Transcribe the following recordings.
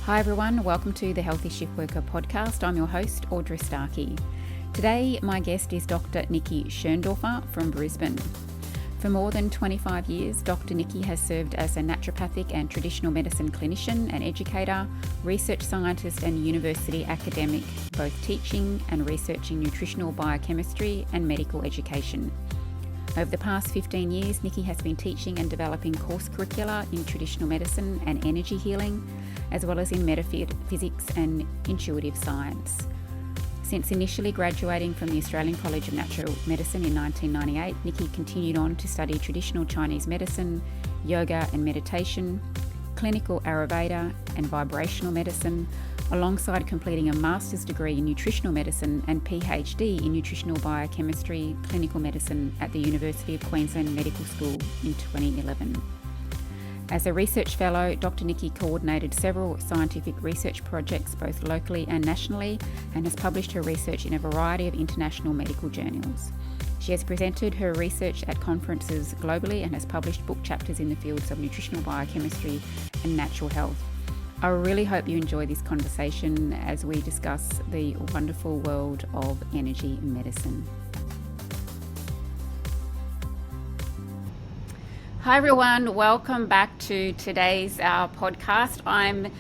Hi everyone, welcome to the Healthy Shift Worker podcast. I'm your host, Audra Starkey. Today, my guest is Dr. Nickee Schoendorfer from Brisbane. For more than 25 years, Dr. Nickee has served as a naturopathic and traditional medicine clinician and educator, research scientist and university academic, both teaching and researching nutritional biochemistry and medical education. Over the past 15 years, Nickee has been teaching and developing course curricula in traditional medicine and energy healing, as well as in metaphysics and intuitive science. Since initially graduating from the Australian College of Natural Medicine in 1998, Nickee continued on to study traditional Chinese medicine, yoga and meditation, clinical Ayurveda and vibrational medicine, alongside completing a master's degree in nutritional medicine and PhD in nutritional biochemistry, clinical medicine at the University of Queensland Medical School in 2011. As a research fellow, Dr. Nickee coordinated several scientific research projects both locally and nationally, and has published her research in a variety of international medical journals. She has presented her research at conferences globally and has published book chapters in the fields of nutritional biochemistry and natural health. I really hope you enjoy this conversation as we discuss the wonderful world of energy medicine. Hi everyone, welcome back to today's podcast. I'm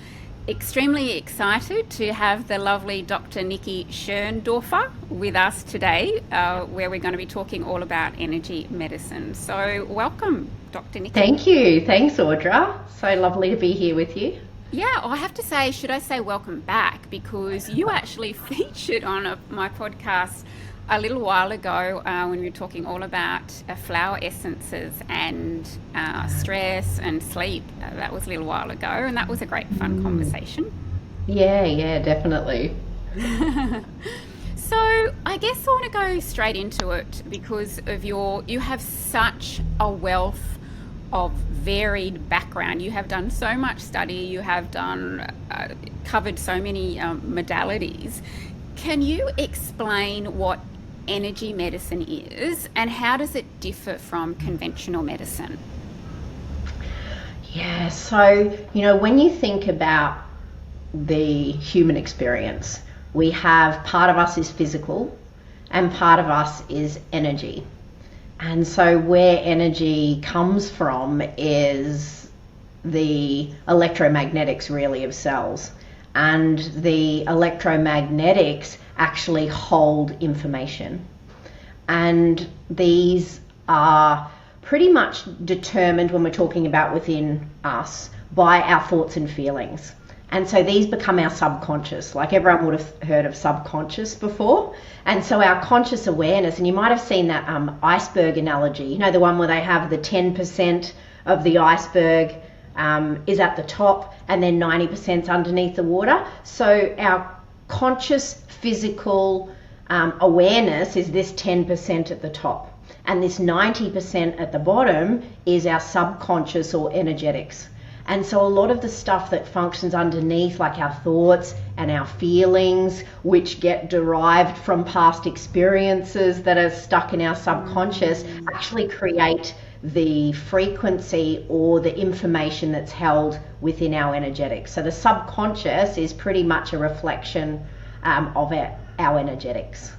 extremely excited to have the lovely Dr. Nickee Schoendorfer with us today, where we're going to be talking all about energy medicine. So welcome, Dr. Nickee. Thank you. Thanks, Audra. So lovely to be here with you. Yeah, I have to say, should I say welcome back? Because you actually featured on my podcast a little while ago when we were talking all about flower essences and stress and sleep. That was a little while ago, and that was a great fun conversation. Yeah, definitely. So I guess I want to go straight into it because of you have such a wealth of varied background. You have done so much study, you have covered so many modalities. Can you explain what energy medicine is and how does it differ from conventional medicine? Yeah, so, when you think about the human experience, we have part of us is physical and part of us is energy. And so where energy comes from is the electromagnetics really of cells. And the electromagnetics actually hold information. And these are pretty much determined when we're talking about within us by our thoughts and feelings. And so these become our subconscious. Like everyone would have heard of subconscious before. And so our conscious awareness, and you might have seen that iceberg analogy, the one where they have the 10% of the iceberg is at the top and then 90% underneath the water. So our conscious physical awareness is this 10% at the top. And this 90% at the bottom is our subconscious or energetics. And so a lot of the stuff that functions underneath, like our thoughts and our feelings, which get derived from past experiences that are stuck in our subconscious, actually create the frequency or the information that's held within our energetics. So the subconscious is pretty much a reflection of our energetics.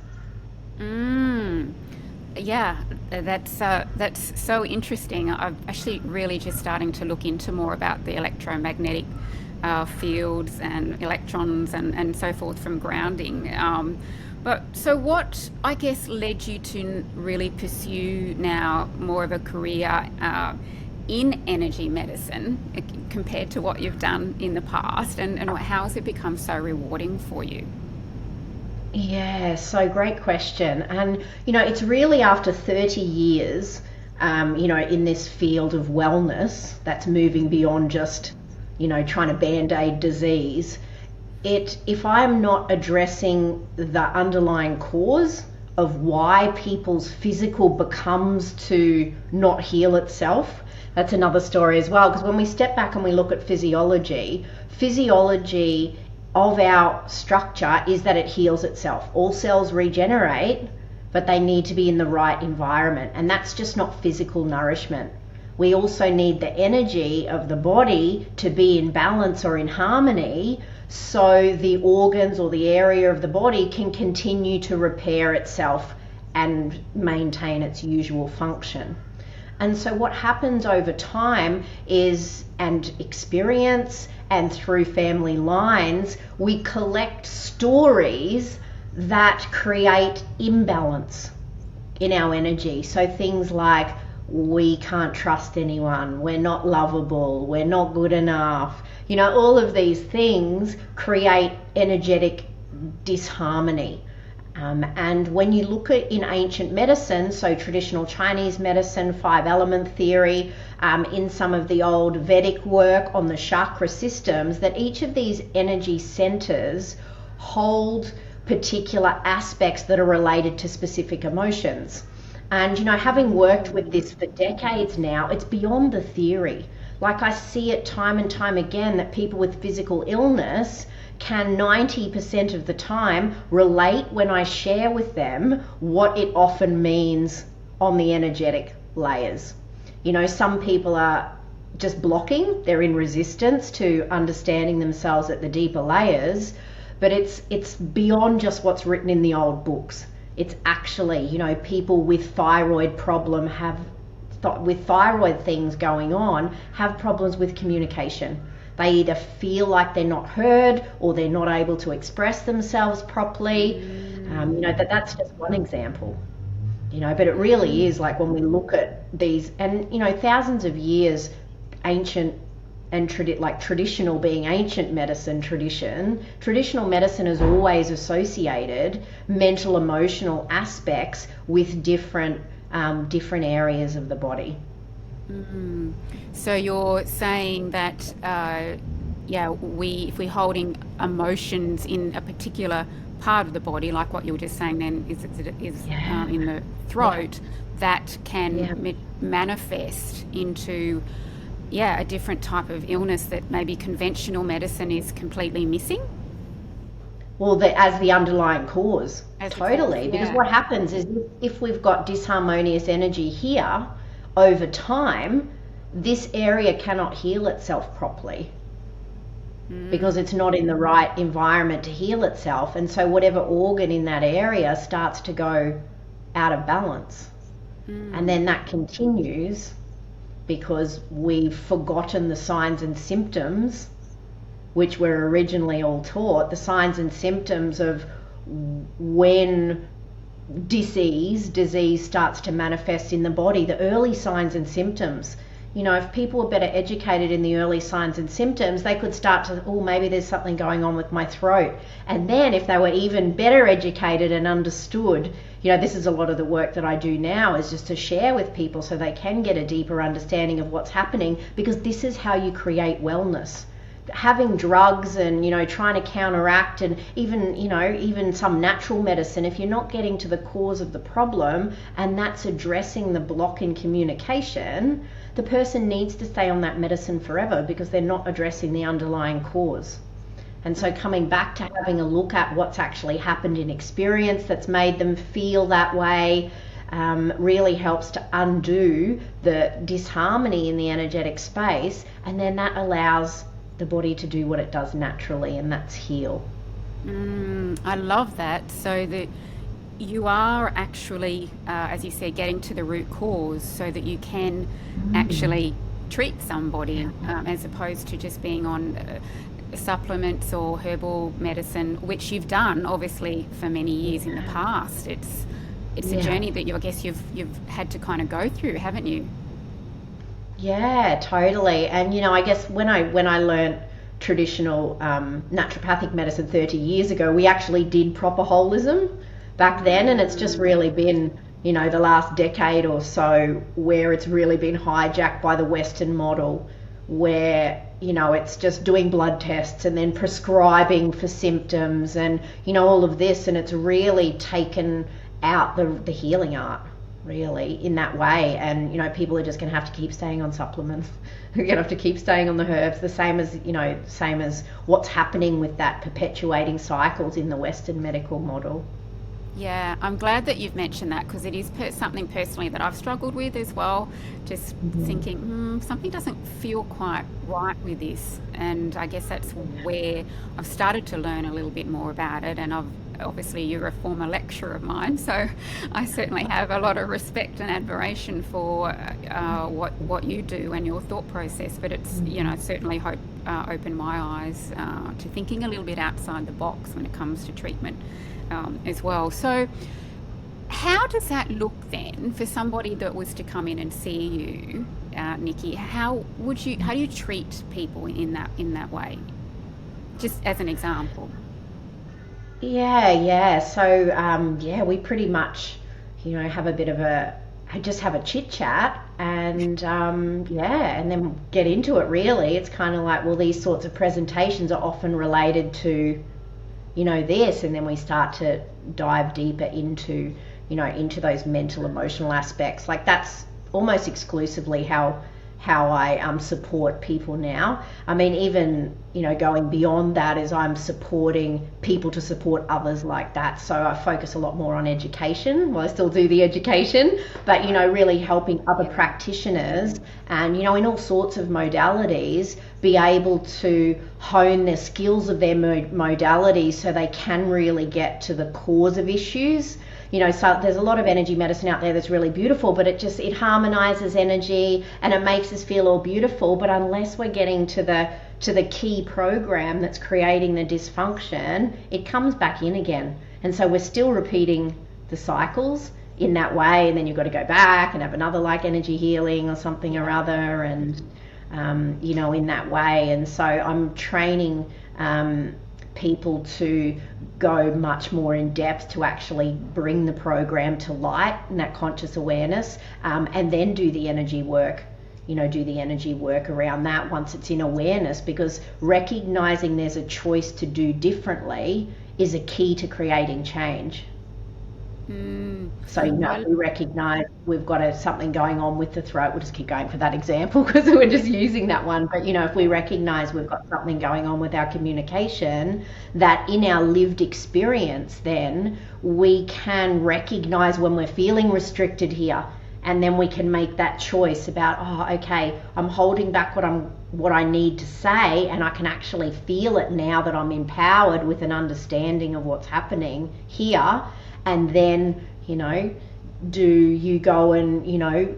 Yeah, that's so interesting. I'm actually really just starting to look into more about the electromagnetic fields and electrons and so forth from grounding. But so what, I guess, led you to really pursue now more of a career in energy medicine compared to what you've done in the past, and how has it become so rewarding for you? Yeah, so great question. And, it's really after 30 years, in this field of wellness that's moving beyond just, trying to band-aid disease. If I'm not addressing the underlying cause of why people's physical becomes to not heal itself, that's another story as well. Because when we step back and we look at physiology of our structure is that it heals itself. All cells regenerate, but they need to be in the right environment. And that's just not physical nourishment. we also need the energy of the body to be in balance or in harmony, so the organs or the area of the body can continue to repair itself and maintain its usual function. And so what happens over time is, and experience and through family lines, we collect stories that create imbalance in our energy. So things like, we can't trust anyone, we're not lovable, we're not good enough. All of these things create energetic disharmony. And when you look at in ancient medicine, so traditional Chinese medicine, 5-element theory, in some of the old Vedic work on the chakra systems, that each of these energy centers hold particular aspects that are related to specific emotions. And having worked with this for decades now, it's beyond the theory. Like, I see it time and time again that people with physical illness can 90% of the time relate when I share with them what it often means on the energetic layers. Some people are just blocking, they're in resistance to understanding themselves at the deeper layers, but it's beyond just what's written in the old books. It's actually, people with thyroid problem with thyroid things going on have problems with communication. They either feel like they're not heard or they're not able to express themselves properly. That's just one example. But it really is like, when we look at these, and thousands of years, ancient and traditional being ancient medicine traditional medicine has always associated mental emotional aspects with different areas of the body. Mm. So you're saying that, if we're holding emotions in a particular part of the body, like what you were just saying then, is in the throat, that can manifest into a different type of illness that maybe conventional medicine is completely missing? Well, as the underlying cause, totally. Because what happens is, if we've got disharmonious energy here, over time, this area cannot heal itself properly because it's not in the right environment to heal itself. And so whatever organ in that area starts to go out of balance. And then that continues because we've forgotten the signs and symptoms, which were originally all taught, the signs and symptoms of when disease starts to manifest in the body, the early signs and symptoms. If people were better educated in the early signs and symptoms, they could start to, maybe there's something going on with my throat. And then if they were even better educated and understood, this is a lot of the work that I do now, is just to share with people so they can get a deeper understanding of what's happening, because this is how you create wellness. Having drugs and trying to counteract, and even some natural medicine, if you're not getting to the cause of the problem, and that's addressing the block in communication, the person needs to stay on that medicine forever because they're not addressing the underlying cause. And so coming back to having a look at what's actually happened in experience that's made them feel that way really helps to undo the disharmony in the energetic space, and then that allows the body to do what it does naturally, and that's heal. I love that. So that you are actually, as you said, getting to the root cause so that you can actually treat somebody, as opposed to just being on supplements or herbal medicine, which you've done obviously for many years in the past. It's a journey that you've had to kind of go through, haven't you? Yeah, totally. And I guess when I learned traditional naturopathic medicine 30 years ago, we actually did proper holism back then, and it's just really been the last decade or so where it's really been hijacked by the Western model, where it's just doing blood tests and then prescribing for symptoms and all of this, and it's really taken out the healing art, really, in that way. And people are just going to have to keep staying on supplements. We're going to have to keep staying on the herbs, the same as what's happening with that perpetuating cycles in the Western medical model. Yeah, I'm glad that you've mentioned that because it is something personally that I've struggled with as well. Just thinking, something doesn't feel quite right with this. And I guess that's where I've started to learn a little bit more about it. And obviously, you're a former lecturer of mine, so I certainly have a lot of respect and admiration for what you do and your thought process. But it's, certainly opened my eyes to thinking a little bit outside the box when it comes to treatment. As well. So how does that look then for somebody that was to come in and see you, Nicky? How do you treat people in that way? Just as an example. Yeah. So, we pretty much, have a bit of just have a chit chat and, and then get into it really. It's kind of like, well, these sorts of presentations are often related to, this, and then we start to dive deeper into those mental, emotional aspects. Like that's almost exclusively how I support people now. I mean, even going beyond that is I'm supporting people to support others like that. So I focus a lot more on education. Well, I still do the education, but really helping other practitioners and in all sorts of modalities be able to hone their skills of their modalities so they can really get to the cause of issues. So there's a lot of energy medicine out there that's really beautiful, but it harmonizes energy and it makes us feel all beautiful. But unless we're getting to the key program that's creating the dysfunction, it comes back in again. And so we're still repeating the cycles in that way. And then you've got to go back and have another like energy healing or something or other. And, in that way. And so I'm training, people to go much more in depth to actually bring the program to light and that conscious awareness, and then do the energy work around that once it's in awareness, because recognizing there's a choice to do differently is a key to creating change. So we recognize we've got something going on with the throat. We'll just keep going for that example because we're just using that one. But if we recognize we've got something going on with our communication, that in our lived experience, then we can recognize when we're feeling restricted here, and then we can make that choice about, okay, I'm holding back what I need to say, and I can actually feel it now that I'm empowered with an understanding of what's happening here. And then, do you go and,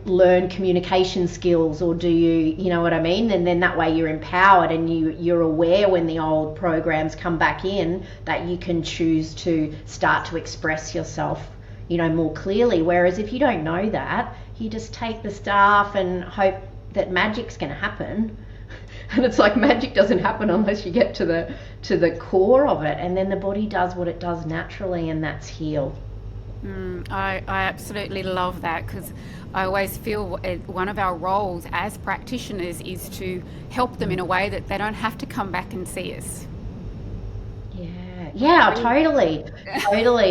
learn communication skills, or do you know what I mean? And then that way you're empowered and you're aware when the old programs come back in that you can choose to start to express yourself, more clearly. Whereas if you don't know that, you just take the stuff and hope that magic's going to happen. And it's like magic doesn't happen unless you get to the core of it, and then the body does what it does naturally, and that's heal. I absolutely love that, because I always feel one of our roles as practitioners is to help them in a way that they don't have to come back and see us. Yeah, totally.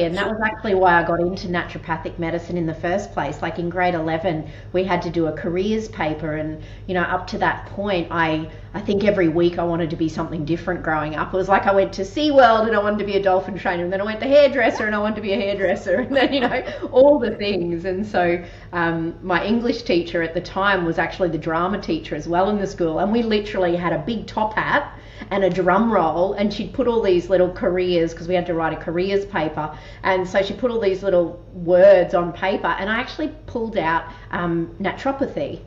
And that was actually why I got into naturopathic medicine in the first place. Like in grade 11, we had to do a careers paper, and up to that point, I think every week I wanted to be something different growing up. It was like I went to SeaWorld and I wanted to be a dolphin trainer, and then I went to hairdresser and I wanted to be a hairdresser, and then all the things. And so my English teacher at the time was actually the drama teacher as well in the school, and we literally had a big top hat and a drum roll, and she'd put all these little careers, because we had to write a careers paper, and so she put all these little words on paper, and I actually pulled out naturopathy,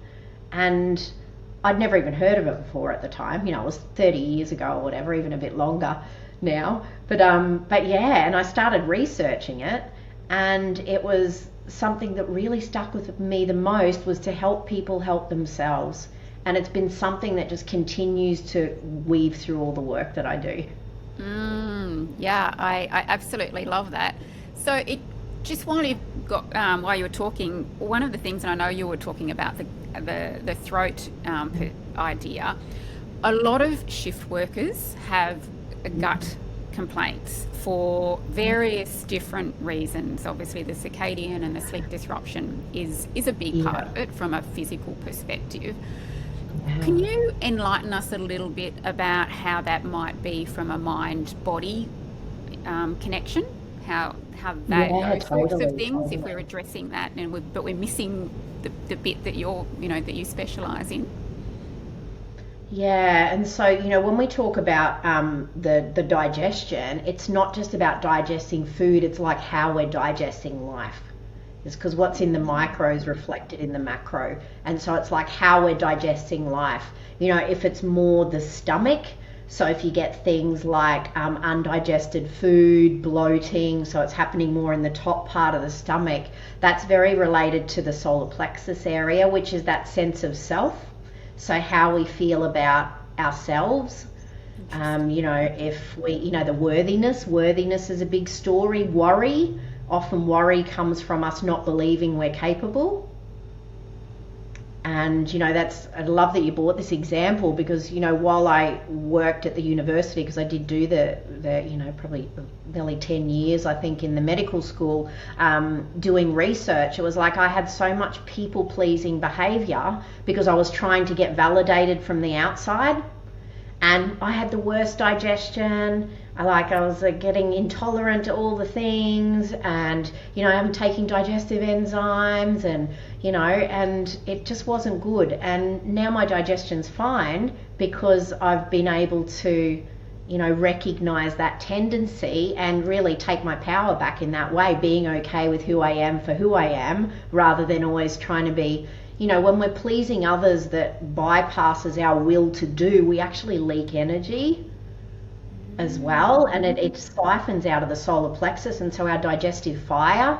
and I'd never even heard of it before at the time. It was 30 years ago or whatever, even a bit longer now, but yeah, and I started researching it, and it was something that really stuck with me the most, was to help people help themselves. And it's been something that just continues to weave through all the work that I do. Yeah, I absolutely love that. So while you were talking, one of the things, and I know you were talking about the throat idea, a lot of shift workers have gut complaints for various different reasons. Obviously the circadian and the sleep disruption is a big part of it from a physical perspective. Can you enlighten us a little bit about how that might be from a mind-body connection? that Yeah, those sorts of totally, things, if totally. we're addressing that, but we're missing the bit that that you specialize in. Yeah, and so when we talk about the digestion, it's not just about digesting food. It's like how we're digesting life. It's because what's in the micro is reflected in the macro, and so it's like how we're digesting life. If it's more the stomach, so if you get things like undigested food, bloating, so it's happening more in the top part of the stomach, that's very related to the solar plexus area, which is that sense of self. So how we feel about ourselves. If we, the worthiness is a big story. Often worry comes from us not believing we're capable. And I love that you brought this example, because while I worked at the university, because I did do the probably nearly 10 years I think in the medical school, doing research, it was like I had so much people pleasing behavior because I was trying to get validated from the outside, and I had the worst digestion. I was getting intolerant to all the things, and I'm taking digestive enzymes, and and it just wasn't good. And now my digestion's fine because I've been able to recognize that tendency and really take my power back in that way, being okay with who I am for who I am, rather than always trying to be, when we're pleasing others that bypasses our will to do, we actually leak energy as well, and it siphons out of the solar plexus, and so our digestive fire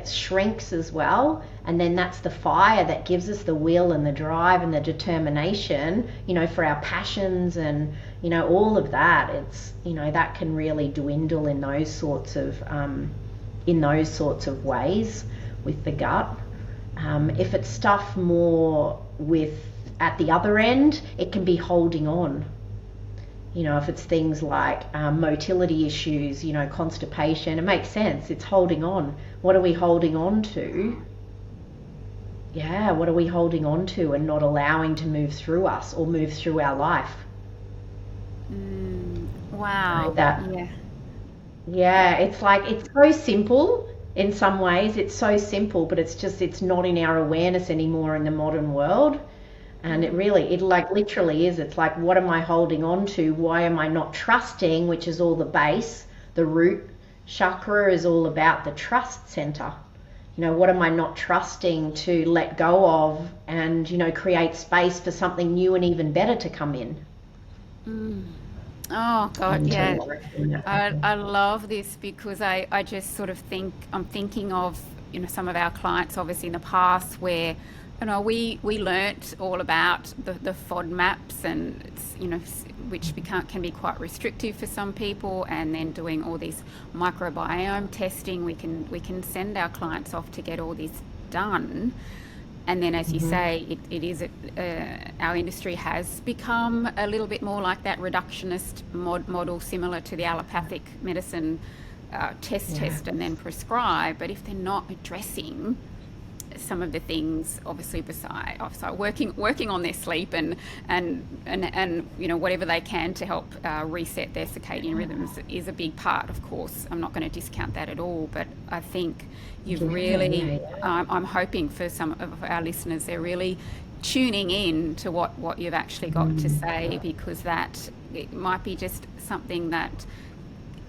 shrinks as well. And then that's the fire that gives us the will and the drive and the determination, for our passions and all of that. It's that can really dwindle in those sorts of ways with the gut. If it's stuff more with at the other end, it can be holding on. If it's things like motility issues, constipation, it makes sense. It's holding on. What are we holding on to? Yeah, what are we holding on to and not allowing to move through us or move through our life? Wow. Yeah. Yeah, it's so simple in some ways. It's so simple, but it's not in our awareness anymore in the modern world. And it literally is. It's like, what am I holding on to? Why am I not trusting, which is all the base. The root chakra is all about the trust center. What am I not trusting to let go of and, create space for something new and even better to come in? Oh God, yeah. I Mm. love this because I just sort of I'm thinking of, some of our clients obviously in the past where, we learnt all about the FODMAPs, and it's, which can be quite restrictive for some people, and then doing all this microbiome testing, we can send our clients off to get all this done. And then, as you say, it is our industry has become a little bit more like that reductionist model, similar to the allopathic medicine, test and then prescribe. But if they're not addressing some of the things, obviously beside working on their sleep and whatever they can to help reset their circadian rhythms is a big part, of course. I'm not going to discount that at all, but I think you've really I'm hoping for some of our listeners, they're really tuning in to what you've actually got to say, because that it might be just something that.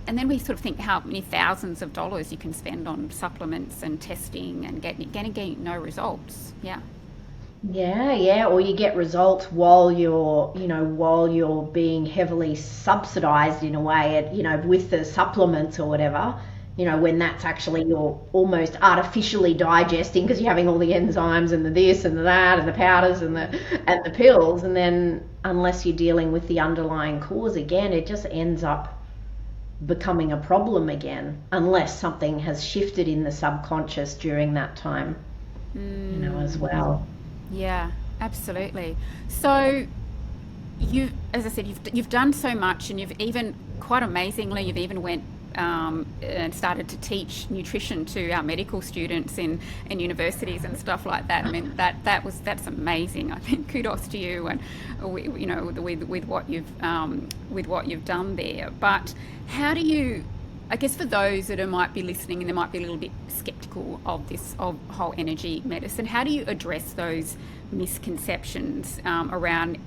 And then we sort of think how many thousands of dollars you can spend on supplements and testing and getting no results. Yeah. Yeah, or you get results while you're being heavily subsidized in a way with the supplements or whatever, when that's actually you're almost artificially digesting because you're having all the enzymes and the this and the that and the powders and the pills, and then unless you're dealing with the underlying cause, again, it just ends up becoming a problem again, unless something has shifted in the subconscious during that time, as well. Yeah, absolutely. So as I said, you've done so much, and you've even, quite amazingly, you've even went and started to teach nutrition to our medical students in universities and stuff like that. I mean, that's amazing. I think kudos to you, and with what you've done there. But how do you I guess for those that might be listening and they might be a little bit skeptical of this, of whole energy medicine, how do you address those misconceptions around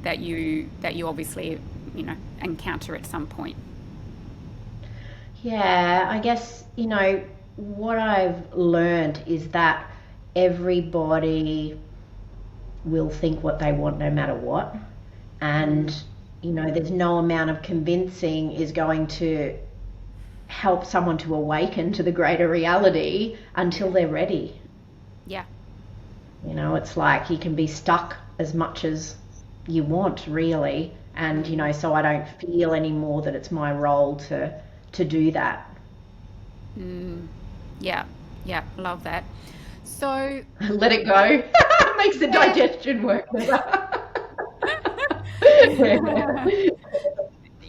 that you obviously encounter at some point? Yeah, I guess, what I've learned is that everybody will think what they want no matter what. And, there's no amount of convincing is going to help someone to awaken to the greater reality until they're ready. Yeah. It's like you can be stuck as much as you want, really. And, so I don't feel anymore that it's my role to do that. Yeah, love that. So let it go. Makes the digestion work better.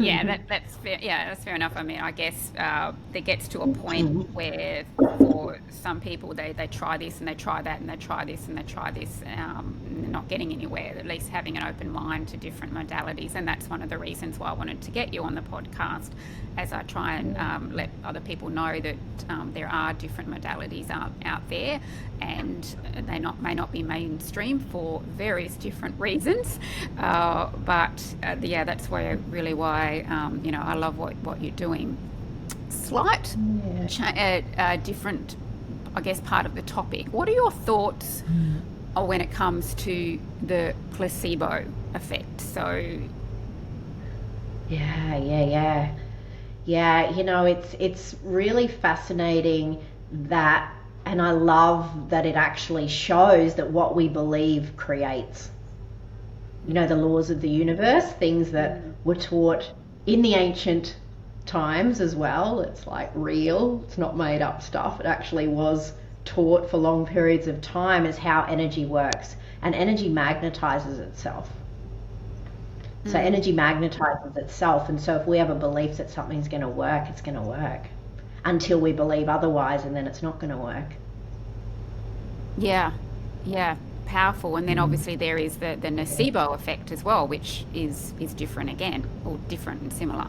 Yeah, that's fair. Yeah, that's fair enough. I mean, I guess there gets to a point where for some people they try this and they try that and they try this and they try this, and they're not getting anywhere. At least having an open mind to different modalities, and that's one of the reasons why I wanted to get you on the podcast, as I try and let other people know that there are different modalities out there, and they may not be mainstream for various different reasons, but that's why I love what you're doing. Slight different, I guess, part of the topic. What are your thoughts when it comes to the placebo effect? So yeah, it's really fascinating that, and I love that it actually shows that what we believe creates. The laws of the universe, things that were taught in the ancient times as well. It's like real, it's not made up stuff. It actually was taught for long periods of time, is how energy works. And energy magnetizes itself. So energy magnetizes itself. And so if we have a belief that something's going to work, it's going to work. Until we believe otherwise, and then it's not going to work. Yeah. Powerful. And then obviously there is the nocebo effect as well, which is different again, or different and similar.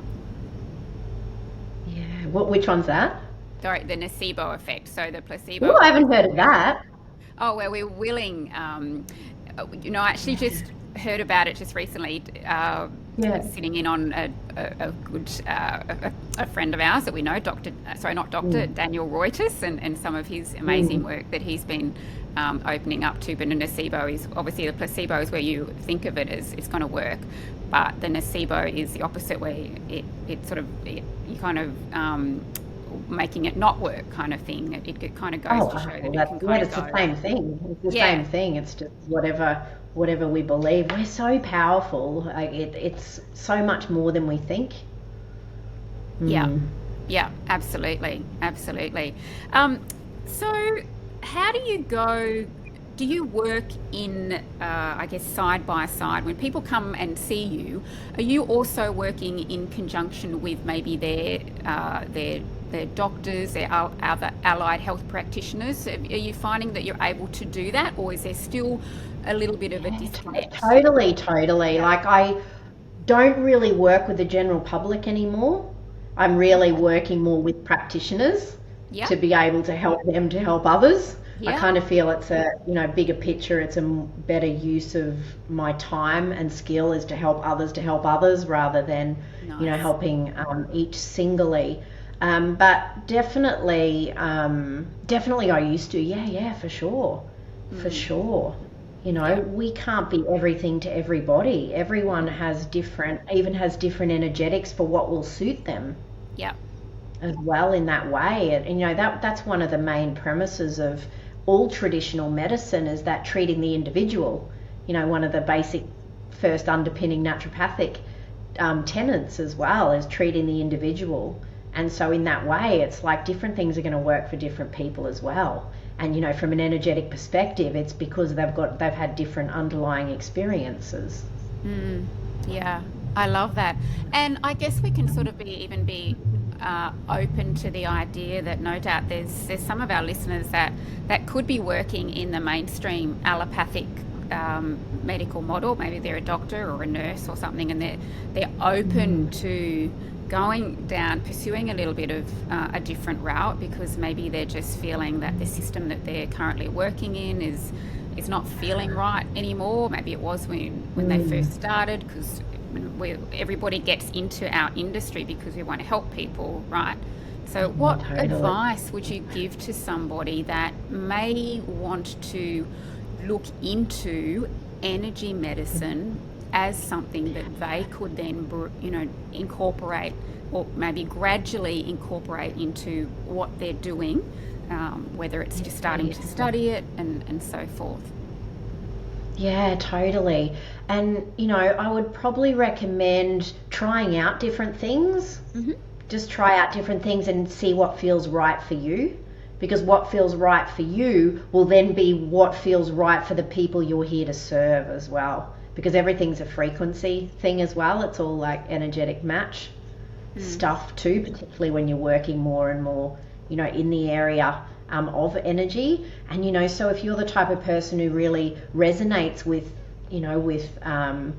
Yeah. Which one's that? Sorry, the nocebo effect. So the placebo. Oh, I haven't heard of that. Oh, well, we're willing. I actually just heard about it just recently. Sitting in on a good a friend of ours that we know, Daniel Reuters, and some of his amazing work that he's been opening up to. But a nocebo is obviously, the placebo is where you think of it as it's going to work, but the nocebo is the opposite, where you kind of making it not work kind of thing. It kind of goes to show that it can kind of go. The same thing. It's the same thing. It's just whatever we believe. We're so powerful. Like it's so much more than we think. Yeah, absolutely. So how do you go? Do you work in, I guess, side by side? When people come and see you, are you also working in conjunction with maybe their doctors, their other allied health practitioners? Are you finding that you're able to do that, or is there still a little bit of a disconnect? Totally. Like, I don't really work with the general public anymore. I'm really working more with practitioners to be able to help them to help others. I kind of feel it's a bigger picture. It's a better use of my time and skill is to help others rather than helping each singly. But definitely I used to. For sure. We can't be everything to everybody. Everyone has different energetics for what will suit them. Yeah. As well in that way. And that's one of the main premises of all traditional medicine, is that treating the individual. One of the basic first underpinning naturopathic tenets as well is treating the individual. And so in that way, it's like different things are going to work for different people as well. And from an energetic perspective, it's because they've had different underlying experiences. Yeah, I love that. And I guess we can sort of be open to the idea that no doubt there's some of our listeners that could be working in the mainstream allopathic medical model, maybe they're a doctor or a nurse or something, and they're open to pursuing a little bit of a different route, because maybe they're just feeling that the system that they're currently working in is not feeling right anymore. Maybe it was when they first started, because everybody gets into our industry because we want to help people, right? So what advice would you give to somebody that may want to look into energy medicine as something that they could then, incorporate, or maybe gradually incorporate into what they're doing, whether it's just starting to study it and so forth? Yeah, totally. And, I would probably recommend trying out different things. Mm-hmm. Just try out different things and see what feels right for you. Because what feels right for you will then be what feels right for the people you're here to serve as well. Because everything's a frequency thing as well. It's all like energetic match stuff too, particularly when you're working more and more, in the area of energy. And, so if you're the type of person who really resonates with hands-on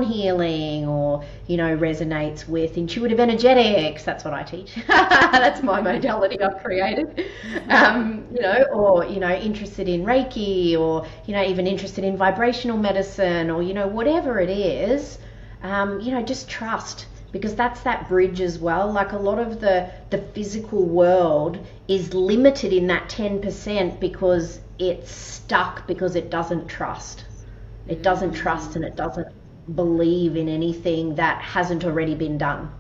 healing, or, resonates with intuitive energetics, that's what I teach. That's my modality I've created. Or, interested in Reiki, or, even interested in vibrational medicine, or, whatever it is, just trust. Because that's that bridge as well. Like, a lot of the physical world is limited in that 10% because it's stuck, because it doesn't trust. It doesn't trust, and it doesn't believe in anything that hasn't already been done.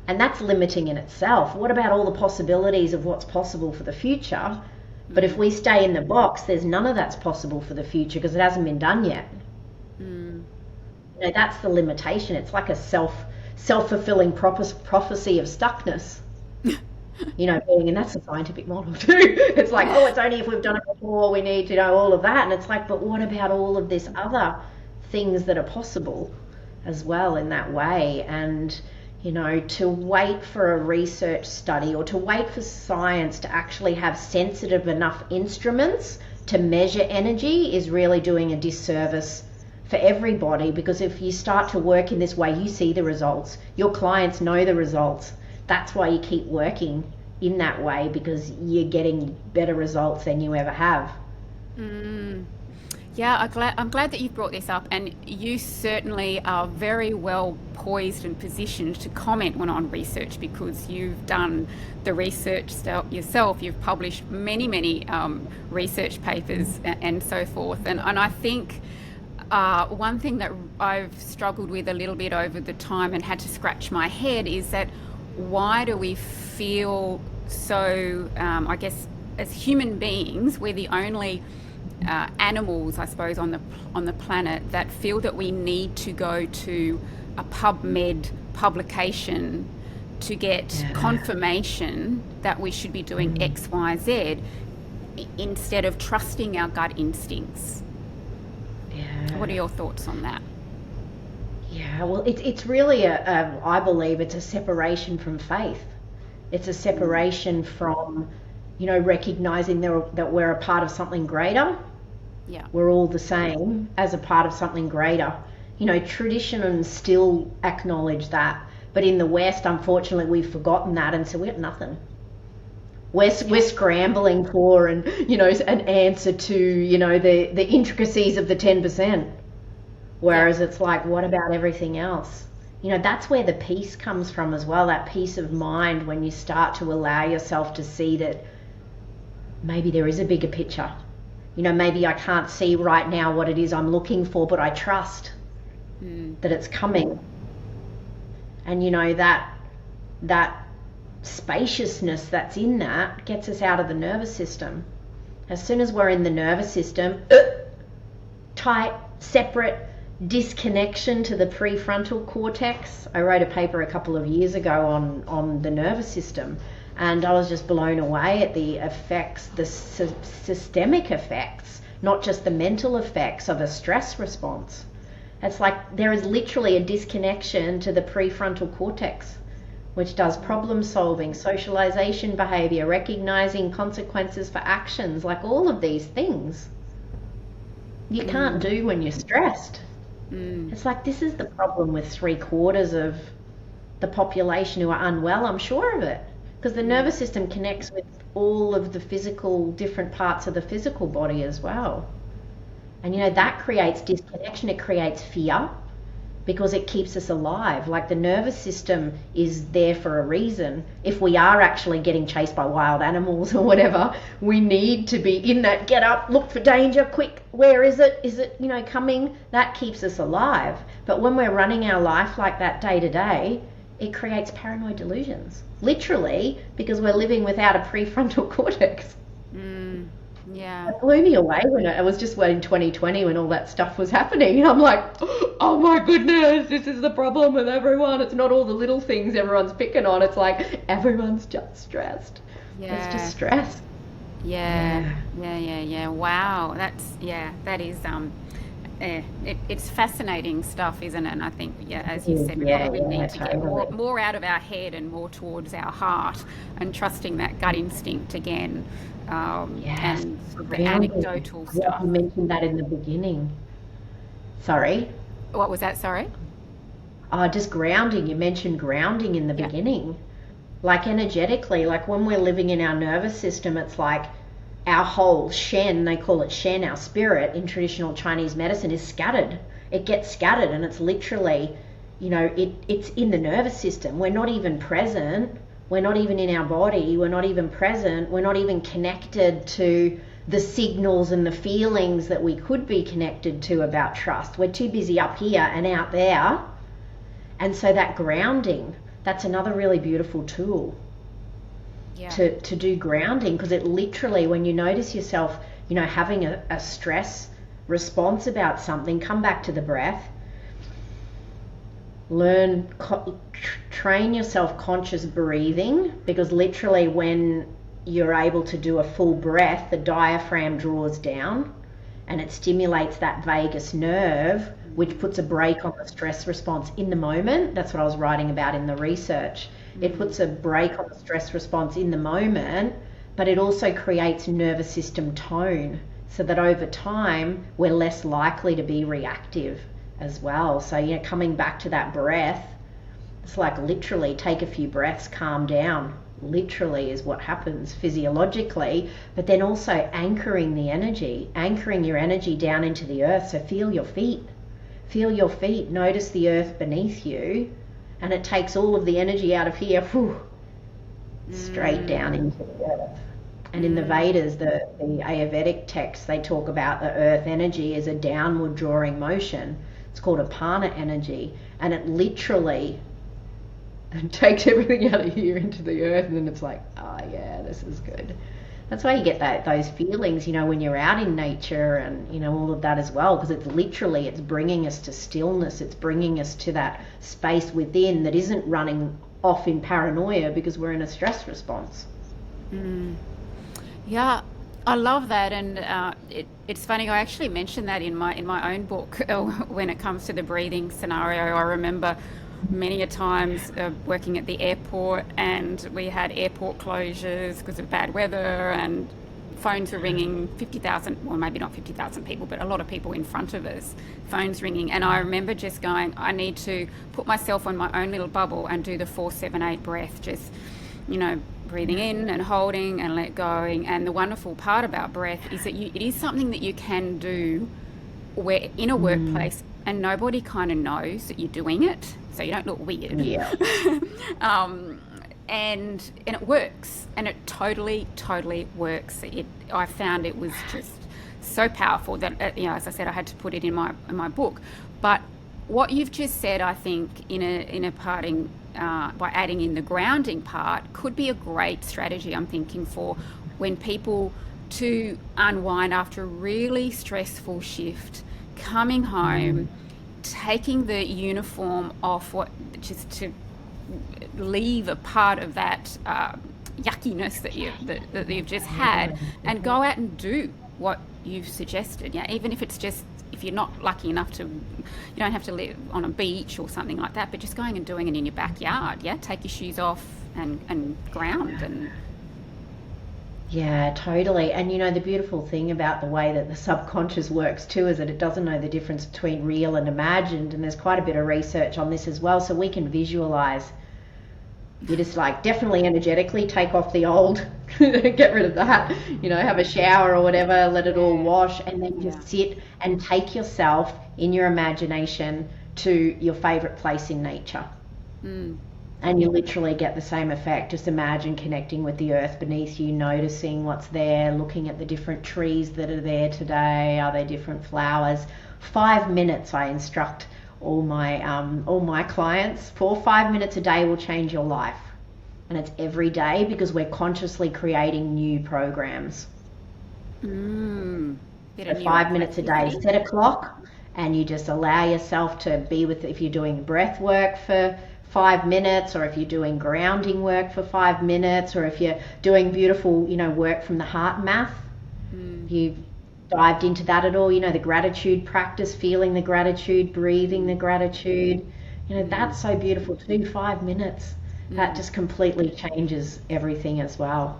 And that's limiting in itself. What about all the possibilities of what's possible for the future? But if we stay in the box, there's none of that's possible for the future, because it hasn't been done yet. That's the limitation. It's like a self-fulfilling prophecy of stuckness. And that's a scientific model too. It's like, it's only if we've done it before we need to know all of that. And it's like, but what about all of this other things that are possible as well in that way? And, to wait for a research study, or to wait for science to actually have sensitive enough instruments to measure energy, is really doing a disservice for everybody. Because if you start to work in this way, you see the results. Your clients know the results. That's why you keep working in that way, because you're getting better results than you ever have. Yeah, I'm glad that you've brought this up, and you certainly are very well poised and positioned to comment on research, because you've done the research yourself. You've published many research papers and so forth. And I think one thing that I've struggled with a little bit over the time and had to scratch my head is that, why do we feel so, I guess, as human beings, we're the only animals, I suppose, on the planet that feel that we need to go to a PubMed publication to get confirmation that we should be doing X, Y, Z, instead of trusting our gut instincts. Yeah. What are your thoughts on that? Yeah, well, it's really I believe it's a separation from faith. It's a separation from, recognizing that we're a part of something greater. Yeah. We're all the same as a part of something greater. Tradition still acknowledge that, but in the West, unfortunately, we've forgotten that, and so we got nothing. We're scrambling for an answer to the intricacies of the 10%. Whereas it's like, what about everything else? That's where the peace comes from as well, that peace of mind, when you start to allow yourself to see that maybe there is a bigger picture. Maybe I can't see right now what it is I'm looking for, but I trust that it's coming. And, that spaciousness that's in that gets us out of the nervous system. As soon as we're in the nervous system, tight, separate, disconnection to the prefrontal cortex. I wrote a paper a couple of years ago on the nervous system, and I was just blown away at the effects, the systemic effects, not just the mental effects of a stress response. It's like there is literally a disconnection to the prefrontal cortex, which does problem solving, socialization behavior, recognizing consequences for actions, like all of these things. you can't do when you're stressed. It's like, this is the problem with 3/4 of the population who are unwell. I'm sure of it, because the nervous system connects with all of the physical, different parts of the physical body as well. And that creates disconnection. It creates fear, because it keeps us alive. Like, the nervous system is there for a reason. If we are actually getting chased by wild animals or whatever, we need to be in that get up, look for danger, quick, where is it? Is it, coming? That keeps us alive. But when we're running our life like that day to day, it creates paranoid delusions. Literally, because we're living without a prefrontal cortex. Yeah. It blew me away when it was just in 2020 when all that stuff was happening. I'm like, oh my goodness, this is the problem with everyone. It's not all the little things everyone's picking on. It's like everyone's just stressed. Yeah. It's just stress. Yeah. Wow. That is it's fascinating stuff, isn't it? And I think, as you said, we probably need to get more out of our head and more towards our heart, and trusting that gut instinct again. And the anecdotal stuff. You mentioned that in the beginning. Sorry? What was that? Sorry? Just grounding. You mentioned grounding in the beginning. Like, energetically, like when we're living in our nervous system, it's like our whole Shen, they call it Shen, our spirit in traditional Chinese medicine, is scattered. It gets scattered, and it's literally, it's in the nervous system. We're not even present. We're not even in our body. We're not even present. We're not even connected to the signals and the feelings that we could be connected to about trust. We're too busy up here and out there. And so that grounding, that's another really beautiful tool to do grounding, because it literally, when you notice yourself, having a stress response about something, come back to the breath. Train yourself conscious breathing, because literally when you're able to do a full breath, the diaphragm draws down and it stimulates that vagus nerve, which puts a brake on the stress response in the moment. That's what I was writing about in the research. It puts a brake on the stress response in the moment, but it also creates nervous system tone, so that over time we're less likely to be reactive as well. So, coming back to that breath, it's like literally take a few breaths, calm down, literally is what happens physiologically, but then also anchoring your energy down into the earth. So feel your feet, notice the earth beneath you, and it takes all of the energy out of here, straight down into the earth. And in the Vedas, the Ayurvedic texts, they talk about the earth energy as a downward drawing motion. It's called apana energy, and it literally takes everything out of here into the earth, and then it's like, this is good. That's why you get those feelings, when you're out in nature, and all of that as well, because it's bringing us to stillness. It's bringing us to that space within that isn't running off in paranoia because we're in a stress response. Yeah, I love that, and it's funny. I actually mentioned that in my own book when it comes to the breathing scenario. I remember many a times working at the airport, and we had airport closures because of bad weather, and phones were ringing, 50,000, well, maybe not 50,000 people, but a lot of people in front of us, phones ringing. And I remember just going, I need to put myself on my own little bubble and do the 4-7-8 breath, just, breathing in and holding and let going. And the wonderful part about breath is that it is something that you can do where in a workplace and nobody kind of knows that you're doing it, so you don't look weird. Yeah. And it works, and it totally works. I found it was just so powerful that as I said, I had to put it in my book. But what you've just said, I think, in a parting by adding in the grounding part, could be a great strategy, I'm thinking, for when people to unwind after a really stressful shift, coming home, taking the uniform off, just to leave a part of that yuckiness that you've just had, and go out and do what you've suggested. Even if it's just, if you're not lucky enough to, you don't have to live on a beach or something like that, but just going and doing it in your backyard. Take your shoes off and ground. And Yeah, totally. And the beautiful thing about the way that the subconscious works too is that it doesn't know the difference between real and imagined. And there's quite a bit of research on this as well. So we can visualize. You just like definitely energetically take off the old, get rid of that, have a shower or whatever, let it all wash, and then just sit and take yourself in your imagination to your favorite place in nature. And you literally get the same effect. Just imagine connecting with the earth beneath you, noticing what's there, looking at the different trees that are there today. Are there different flowers? 5 minutes I instruct all my clients. 4 or 5 minutes a day will change your life. And it's every day because we're consciously creating new programs. So 5 minutes a day. Set a clock and you just allow yourself to be with, if you're doing breath work for 5 minutes, or if you're doing grounding work for 5 minutes, or if you're doing beautiful, work from the heart math. You've dived into that at all, the gratitude practice, feeling the gratitude, breathing the gratitude. That's so beautiful too. 5 minutes. That just completely changes everything as well.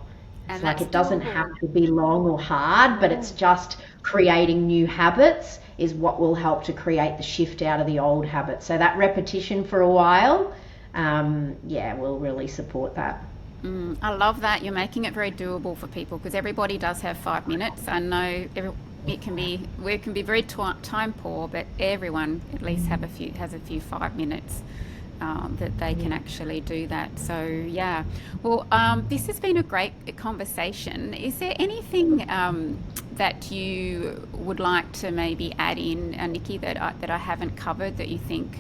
It's like it doesn't have to be long or hard, but it's just creating new habits is what will help to create the shift out of the old habits. So that repetition for a while, will really support that. I love that you're making it very doable for people, because everybody does have 5 minutes. I know we can be very time poor, but everyone at least has a few 5 minutes that they can actually do that. So yeah, well, this has been a great conversation. Is there anything that you would like to maybe add in, Nicky, that I haven't covered that you think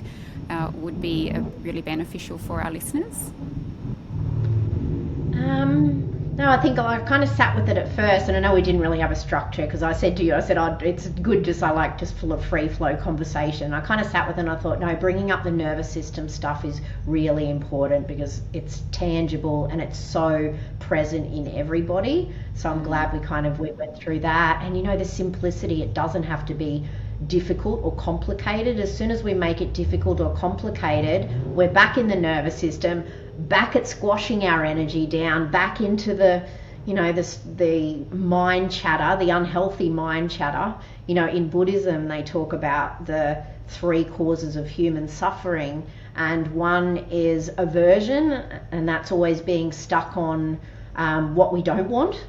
would be really beneficial for our listeners? No, I think I kind of sat with it at first, and I know we didn't really have a structure, because I said to you, it's good I like just full of free flow conversation. I kind of sat with it and I thought, no, bringing up the nervous system stuff is really important because it's tangible and it's so present in everybody. So I'm glad we went through that. And the simplicity, it doesn't have to be difficult or complicated. As soon as we make it difficult or complicated, we're back in the nervous system, back at squashing our energy down, back into the the mind chatter, the unhealthy mind chatter. In Buddhism they talk about the 3 causes of human suffering, and one is aversion, and that's always being stuck on what we don't want,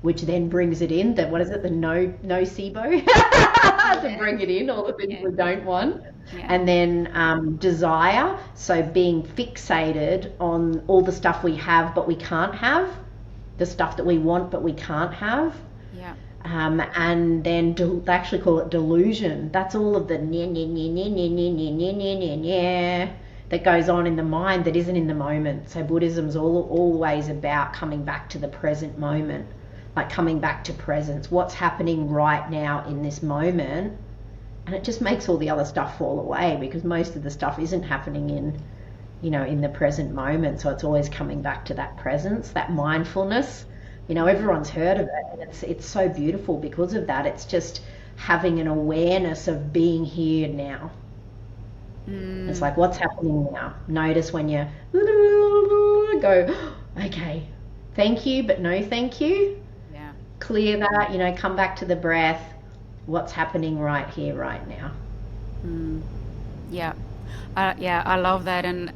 which then brings it in, the nocebo to bring it in, all the things we don't want. And then desire, so being fixated on all the stuff we have but we can't have, the stuff that we want but we can't have. And then they actually call it delusion. That's all of the that goes on in the mind that isn't in the moment. So Buddhism's always about coming back to the present moment, like coming back to presence, what's happening right now in this moment. And it just makes all the other stuff fall away, because most of the stuff isn't happening in the present moment. So it's always coming back to that presence, that mindfulness. Everyone's heard of it, and it's so beautiful because of that. It's just having an awareness of being here now. It's like, what's happening now? Notice when you go, okay, thank you, but no thank you. Clear that, come back to the breath. What's happening right here, right now. I love that, and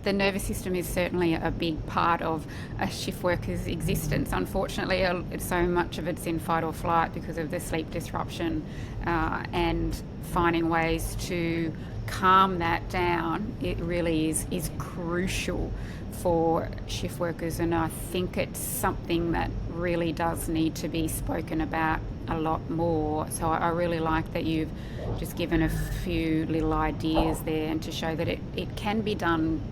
the nervous system is certainly a big part of a shift worker's existence. Unfortunately, so much of it's in fight or flight because of the sleep disruption, and finding ways to calm that down, it really is crucial for shift workers. And I think it's something that really does need to be spoken about a lot more. So I really like that you've just given a few little ideas there, and to show that it can be done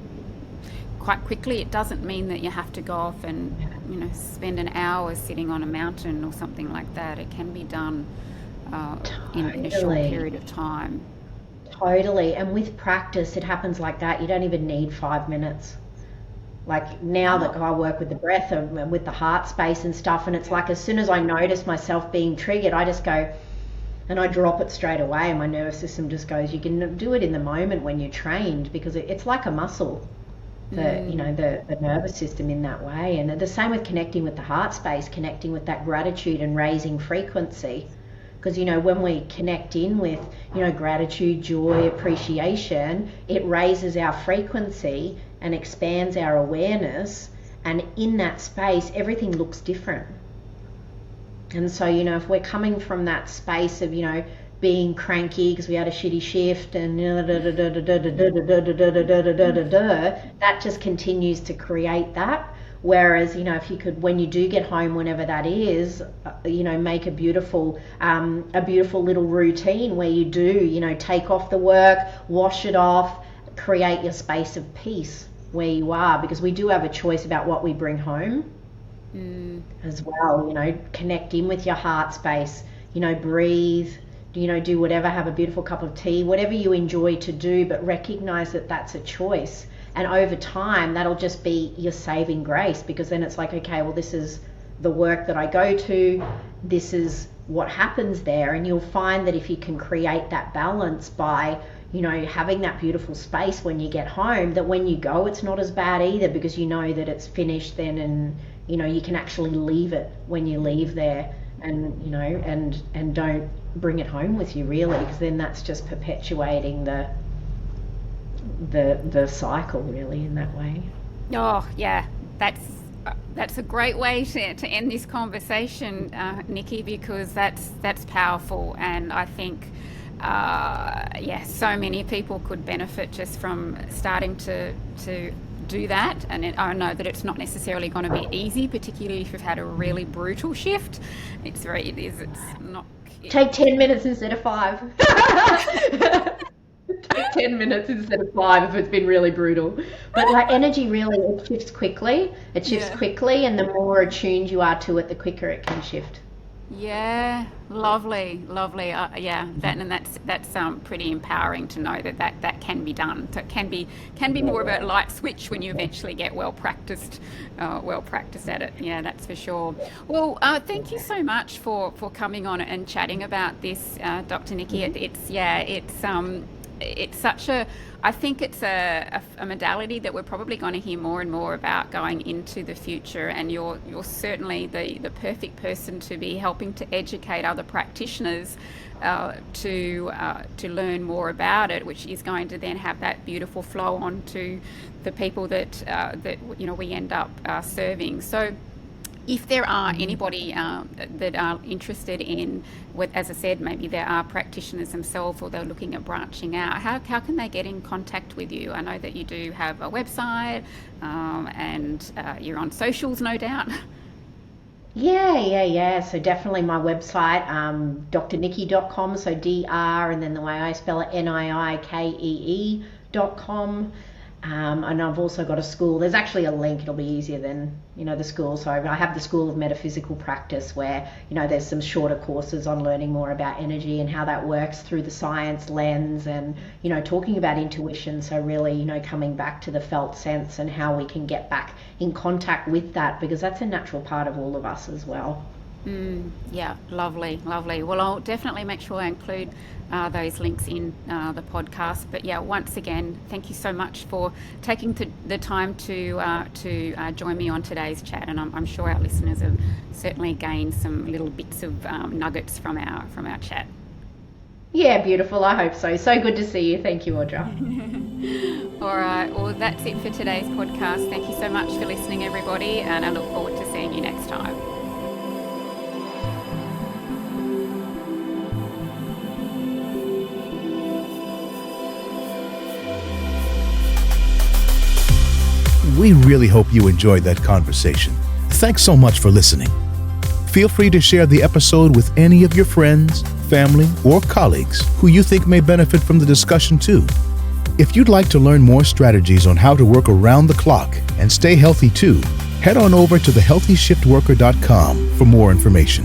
quite quickly. It doesn't mean that you have to go off and spend an hour sitting on a mountain or something like that. It can be done in a short period of time. Totally. And with practice it happens like that. You don't even need 5 minutes. Like now that I work with the breath and with the heart space and stuff, and it's like as soon as I notice myself being triggered, I just go and I drop it straight away, and my nervous system just goes, you can do it in the moment when you're trained, because it's like a muscle. the nervous system in that way. And the same with connecting with the heart space, connecting with that gratitude and raising frequency. Because, when we connect in with, gratitude, joy, appreciation, it raises our frequency and expands our awareness. And in that space, everything looks different. And so, if we're coming from that space of, being cranky because we had a shitty shift and that just continues to create that. Whereas, if you could, when you do get home, whenever that is, make a beautiful little routine where you do, take off the work, wash it off, create your space of peace where you are, because we do have a choice about what we bring home as well. Connect in with your heart space, breathe, do whatever, have a beautiful cup of tea, whatever you enjoy to do, but recognize that that's a choice. And over time, that'll just be your saving grace, because then it's like, okay, well, this is the work that I go to, this is what happens there. And you'll find that if you can create that balance by, having that beautiful space when you get home, that when you go, it's not as bad either, because you know that it's finished then, and, you can actually leave it when you leave there, and, and don't bring it home with you, really, because then that's just perpetuating the cycle, really, in that way. Oh yeah, that's a great way to end this conversation, Nicky, because that's powerful. And I think so many people could benefit just from starting to do that. And I know that it's not necessarily going to be easy, particularly if you've had a really brutal shift. It's not. Take 10 minutes instead of 5. Take 10 minutes instead of 5 if it's been really brutal. But like energy, really, it shifts quickly. It shifts quickly, and the more attuned you are to it, the quicker it can shift. Yeah, lovely. That's pretty empowering to know that can be done. So it can be more of a light switch when you eventually get well practiced at it. Yeah, that's for sure. Well, thank you so much for coming on and chatting about this, Dr. Nicky. I think it's a modality that we're probably going to hear more and more about going into the future, and you're certainly the perfect person to be helping to educate other practitioners to learn more about it, which is going to then have that beautiful flow on to the people that we end up serving. So if there are anybody that are interested in, as I said, maybe there are practitioners themselves or they're looking at branching out, how can they get in contact with you? I know that you do have a website and you're on socials, no doubt. Yeah. So definitely my website, drnickee.com, so DR, and then the way I spell it, NIIKEE.com. And I've also got a school. There's actually a link. It'll be easier than the school. So I have the School of Metaphysical Practice, where there's some shorter courses on learning more about energy and how that works through the science lens, and talking about intuition. So really coming back to the felt sense and how we can get back in contact with that, because that's a natural part of all of us as well. Yeah, lovely. Well, I'll definitely make sure I include those links in the podcast. But yeah, once again, thank you so much for taking the time to join me on today's chat, and I'm sure our listeners have certainly gained some little bits of nuggets from our chat. Yeah, beautiful. I hope so. So good to see you. Thank you, Audra. All right. Well, that's it for today's podcast. Thank you so much for listening, everybody, and I look forward to seeing you next time. We really hope you enjoyed that conversation. Thanks so much for listening. Feel free to share the episode with any of your friends, family, or colleagues who you think may benefit from the discussion too. If you'd like to learn more strategies on how to work around the clock and stay healthy too, head on over to thehealthyshiftworker.com for more information.